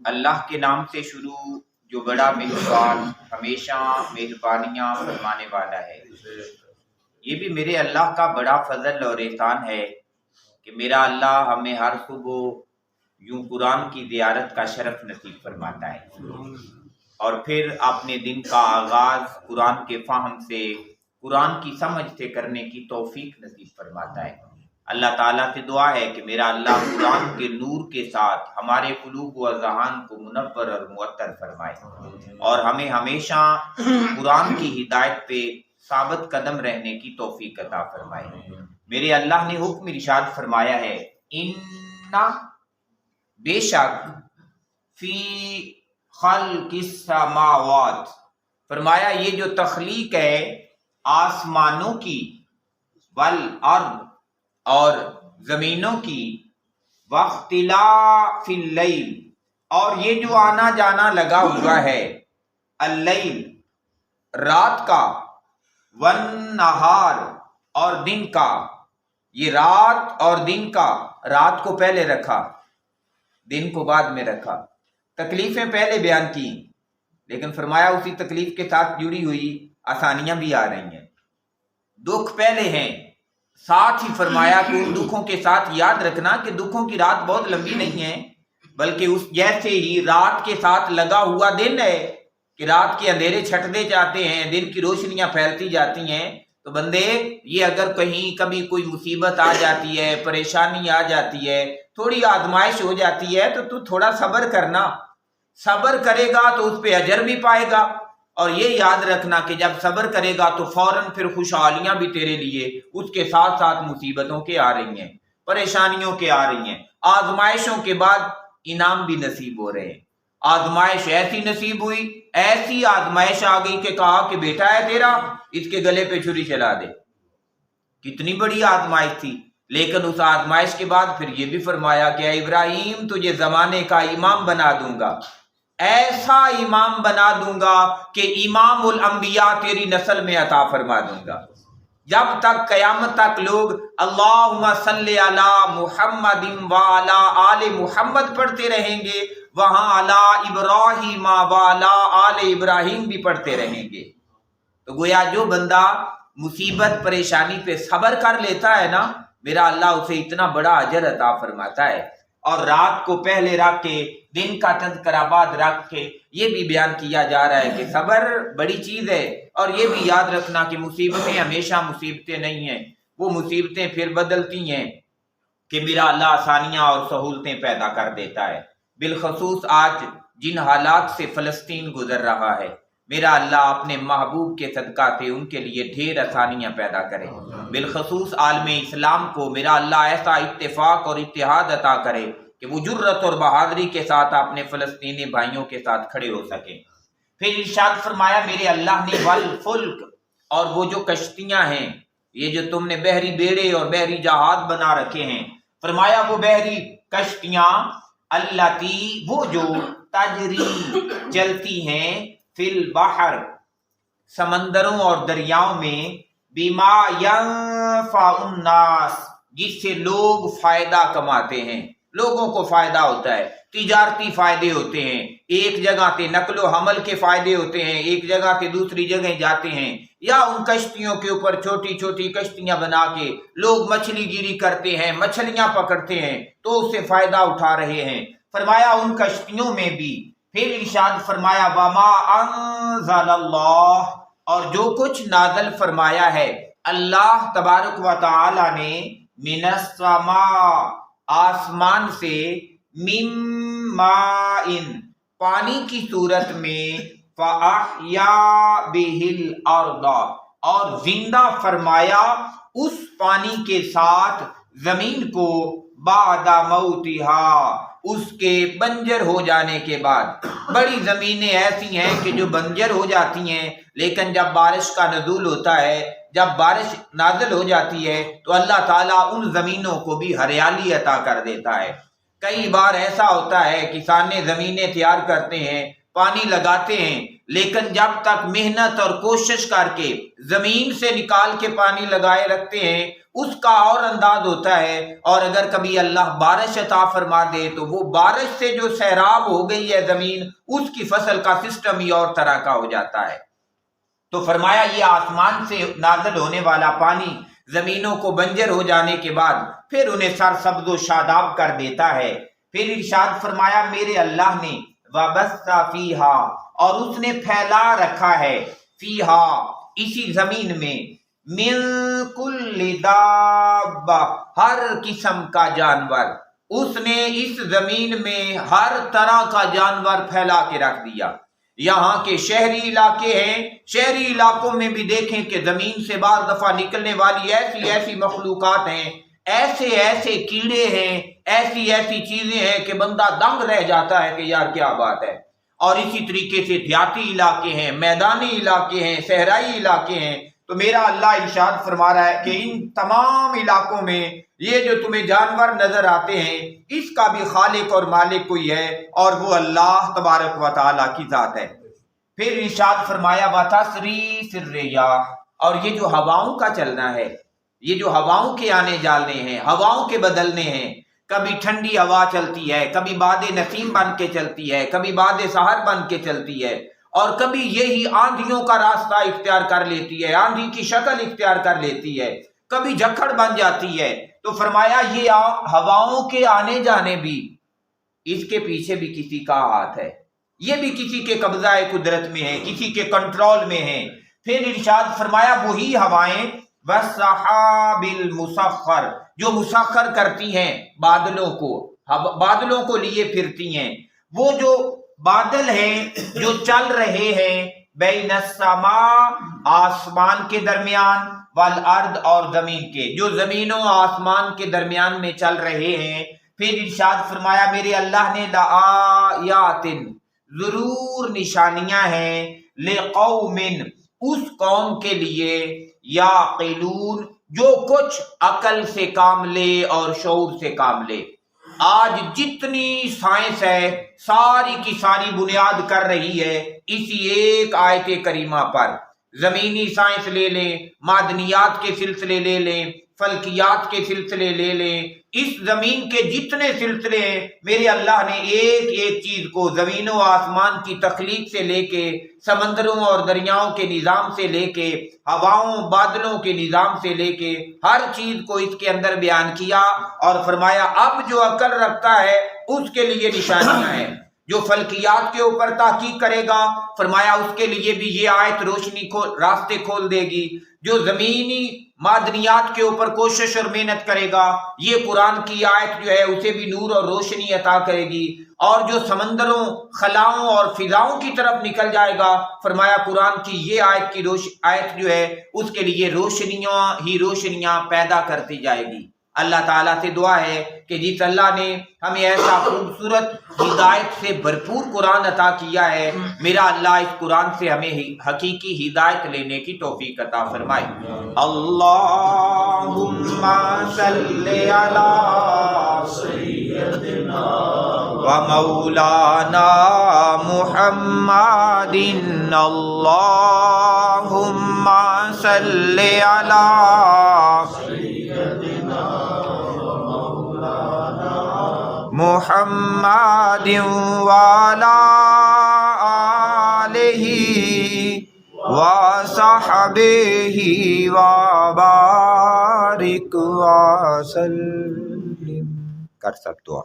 اللہ کے نام سے شروع جو بڑا مہربان ہمیشہ مہربانیاں فرمانے والا ہے۔ یہ بھی میرے اللہ کا بڑا فضل اور احسان ہے کہ میرا اللہ ہمیں ہر صبح یوں قرآن کی زیارت کا شرف نصیب فرماتا ہے، اور پھر اپنے دن کا آغاز قرآن کے فہم سے، قرآن کی سمجھ سے کرنے کی توفیق نصیب فرماتا ہے۔ اللہ تعالیٰ سے دعا ہے کہ میرا اللہ قرآن کے نور کے ساتھ ہمارے قلوب و اذہان کو منور اور معطر فرمائے، اور ہمیں ہمیشہ قرآن کی ہدایت پہ ثابت قدم رہنے کی توفیق عطا فرمائے۔ میرے اللہ نے حکم ارشاد فرمایا ہے، اِنَّا بے شک فی خلق السماوات، فرمایا یہ جو تخلیق ہے آسمانوں کی، والارض اور زمینوں کی، واختلاف اللیل اور یہ جو آنا جانا لگا ہوا ہے، اللیل رات کا، والنہار اور دن کا، یہ رات اور دن کا، رات کو پہلے رکھا دن کو بعد میں رکھا، تکلیفیں پہلے بیان کی، لیکن فرمایا اسی تکلیف کے ساتھ جڑی ہوئی آسانیاں بھی آ رہی ہیں۔ دکھ پہلے ہیں، ساتھ ہی فرمایا کہ ان دکھوں کے ساتھ یاد رکھنا کہ دکھوں کی رات بہت لمبی نہیں ہے، بلکہ اس جیسے ہی رات کے ساتھ لگا ہوا دن ہے کہ رات کے اندھیرے چھٹتے جاتے ہیں، دن کی روشنیاں پھیلتی جاتی ہیں، تو بندے یہ اگر کہیں کبھی کوئی مصیبت آ جاتی ہے، پریشانی آ جاتی ہے، تھوڑی آزمائش ہو جاتی ہے، تو تھوڑا صبر کرنا، صبر کرے گا تو اس پہ اجر بھی پائے گا، اور یہ یاد رکھنا کہ جب صبر کرے گا تو فوراً پھر خوشحالیاں بھی تیرے لیے اس کے ساتھ ساتھ مصیبتوں کے آ رہی ہیں، پریشانیوں کے آ رہی ہیں، آزمائشوں کے بعد انعام بھی نصیب ہو رہے ہیں۔ آزمائش ایسی نصیب ہوئی، ایسی آزمائش آ گئی کہ کہا کہ بیٹا ہے تیرا، اس کے گلے پہ چھری چلا دے۔ کتنی بڑی آزمائش تھی، لیکن اس آزمائش کے بعد پھر یہ بھی فرمایا کہ اے ابراہیم تجھے زمانے کا امام بنا دوں گا، ایسا امام بنا دوں گا کہ امام الانبیاء تیری نسل میں عطا فرما دوں گا۔ جب تک قیامت تک لوگ اللہم صلی علی محمد وعلی آل محمد پڑھتے رہیں گے، وہاں علی ابراہیم وعلی آل ابراہیم بھی پڑھتے رہیں گے۔ تو گویا جو بندہ مصیبت پریشانی پہ صبر کر لیتا ہے نا، میرا اللہ اسے اتنا بڑا اجر عطا فرماتا ہے۔ اور رات کو پہلے رکھ کے دن کا تذکرہ بعد رکھ کے یہ بھی بیان کیا جا رہا ہے کہ صبر بڑی چیز ہے، اور یہ بھی یاد رکھنا کہ مصیبتیں ہمیشہ مصیبتیں نہیں ہیں، وہ مصیبتیں پھر بدلتی ہیں کہ میرا اللہ آسانیاں اور سہولتیں پیدا کر دیتا ہے۔ بالخصوص آج جن حالات سے فلسطین گزر رہا ہے، میرا اللہ اپنے محبوب کے صدقہ سے ان کے لیے ڈھیر آسانیاں پیدا کرے، بالخصوص عالم اسلام کو میرا اللہ ایسا اتفاق اور اتحاد عطا کرے کہ وہ جرت اور بہادری کے ساتھ اپنے فلسطینی بھائیوں کے ساتھ کھڑے ہو سکیں۔ پھر ارشاد فرمایا میرے اللہ نے والفلک، اور وہ جو کشتیاں ہیں، یہ جو تم نے بحری بیڑے اور بحری جہاز بنا رکھے ہیں، فرمایا وہ بحری کشتیاں اللاتی، وہ جو تجری چلتی ہیں، فی البحر سمندروں اور دریاؤں میں، بما ینفع الناس جس سے لوگ فائدہ کماتے ہیں، لوگوں کو فائدہ ہوتا ہے، تجارتی فائدے ہوتے ہیں، ایک جگہ سے نقل و حمل کے فائدے ہوتے ہیں، ایک جگہ سے دوسری جگہ جاتے ہیں، یا ان کشتیوں کے اوپر چھوٹی چھوٹی کشتیاں بنا کے لوگ مچھلی گیری کرتے ہیں، مچھلیاں پکڑتے ہیں تو اس سے فائدہ اٹھا رہے ہیں۔ فرمایا ان کشتیوں میں بھی، پھر ارشاد فرمایا وما انزل اللہ، اور جو کچھ نازل فرمایا ہے اللہ تبارک و تعالی نے، من السماء آسمان سے، من ماء پانی کی صورت میں، فاحیا بہ الارض اور زندہ فرمایا اس پانی کے ساتھ زمین کو، بعد موتها اس کے بنجر ہو جانے کے بعد۔ بڑی زمینیں ایسی ہیں کہ جو بنجر ہو جاتی ہیں، لیکن جب بارش کا نزول ہوتا ہے، جب بارش نازل ہو جاتی ہے تو اللہ تعالیٰ ان زمینوں کو بھی ہریالی عطا کر دیتا ہے۔ کئی بار ایسا ہوتا ہے کسان زمینیں تیار کرتے ہیں، پانی لگاتے ہیں، لیکن جب تک محنت اور کوشش کر کے زمین سے نکال کے پانی لگائے رکھتے ہیں، اس کا اور انداز ہوتا ہے، اور اگر کبھی اللہ بارش عطا فرما دے تو وہ بارش سے جو سیراب ہو گئی ہے زمین، اس کی فصل کا سسٹم ہی اور طرح کا ہو جاتا ہے۔ تو فرمایا یہ آسمان سے نازل ہونے والا پانی زمینوں کو بنجر ہو جانے کے بعد پھر انہیں سرسبز و شاداب کر دیتا ہے۔ پھر ارشاد فرمایا میرے اللہ نے وَبَثَّ فِيهَا، اور اس نے پھیلا رکھا ہے فیہا اسی زمین میں مِن کُلِّ دابہ ہر قسم کا جانور، اس نے اس زمین میں ہر طرح کا جانور پھیلا کے رکھ دیا۔ یہاں کے شہری علاقے ہیں، شہری علاقوں میں بھی دیکھیں کہ زمین سے بعض دفعہ نکلنے والی ایسی ایسی مخلوقات ہیں، ایسے ایسے کیڑے ہیں، ایسی ایسی چیزیں ہیں کہ بندہ دنگ رہ جاتا ہے کہ یار کیا بات ہے۔ اور اسی طریقے سے دیہاتی علاقے ہیں، میدانی علاقے ہیں، صحرائی علاقے ہیں۔ تو میرا اللہ ارشاد فرما رہا ہے کہ ان تمام علاقوں میں یہ جو تمہیں جانور نظر آتے ہیں، اس کا بھی خالق اور مالک کوئی ہے، اور وہ اللہ تبارک و تعالیٰ کی ذات ہے۔ پھر ارشاد فرمایا وَتَصْرِيفِ الرِّيَاحِ، اور یہ جو ہواؤں کا چلنا ہے، یہ جو ہواؤں کے آنے جانے ہیں، ہواؤں کے بدلنے ہیں، کبھی ٹھنڈی ہوا چلتی ہے، کبھی باد نسیم بن کے چلتی ہے، کبھی باد سحر بن کے چلتی ہے، اور کبھی یہی آندھیوں کا راستہ اختیار کر لیتی ہے، آندھی کی شکل اختیار کر لیتی ہے، کبھی جھکڑ بن جاتی ہے۔ تو فرمایا یہ ہواؤں کے آنے جانے بھی اس کے پیچھے بھی کسی کا ہاتھ ہے، یہ بھی کسی کے قبضہ قدرت میں ہے، کسی کے کنٹرول میں ہے۔ پھر ارشاد فرمایا وہی ہوائیں وَالسَّحَابِ الْمُسَخَّرِ جو مسخر کرتی ہیں بادلوں کو لیے پھرتی ہیں، وہ جو بادل ہیں جو چل رہے ہیں بین السماء آسمان کے درمیان، والارض اور زمین کے، جو زمین و آسمان کے درمیان میں چل رہے ہیں۔ پھر ارشاد فرمایا میرے اللہ نے لآیات ضرور نشانیاں ہیں لقوم اس قوم کے لیے یعقلون جو کچھ عقل سے کام لے اور شعور سے کام لے۔ آج جتنی سائنس ہے ساری کی ساری بنیاد کر رہی ہے اسی ایک آیت کریمہ پر۔ زمینی سائنس لے لیں، معدنیات کے سلسلے لے لیں، فلکیات کے سلسلے لے لیں، اس زمین کے جتنے سلسلے ہیں میرے اللہ نے ایک ایک چیز کو زمین و آسمان کی تخلیق سے لے کے، سمندروں اور دریاؤں کے نظام سے لے کے، ہواؤں بادلوں کے نظام سے لے کے ہر چیز کو اس کے اندر بیان کیا، اور فرمایا اب جو عقل رکھتا ہے اس کے لیے نشانیاں ہیں۔ جو فلکیات کے اوپر تحقیق کرے گا فرمایا اس کے لیے بھی یہ آیت روشنی کو راستے کھول دے گی۔ جو زمینی معدنیات کے اوپر کوشش اور محنت کرے گا یہ قرآن کی آیت جو ہے اسے بھی نور اور روشنی عطا کرے گی۔ اور جو سمندروں، خلاؤں اور فضاؤں کی طرف نکل جائے گا فرمایا قرآن کی یہ آیت جو ہے اس کے لیے روشنیاں ہی روشنیاں پیدا کرتی جائے گی۔ اللہ تعالیٰ سے دعا ہے کہ جس اللہ نے ہمیں ایسا خوبصورت ہدایت سے بھرپور قرآن عطا کیا ہے، میرا اللہ اس قرآن سے ہمیں حقیقی ہدایت لینے کی توفیق عطا فرمائے۔ اللہم صلی علی سیدنا و مولانا محمد، اللہم صلی علی محمد وعلی آلہ وصحبہ وبارک وسلم۔ کر سکتے ہو۔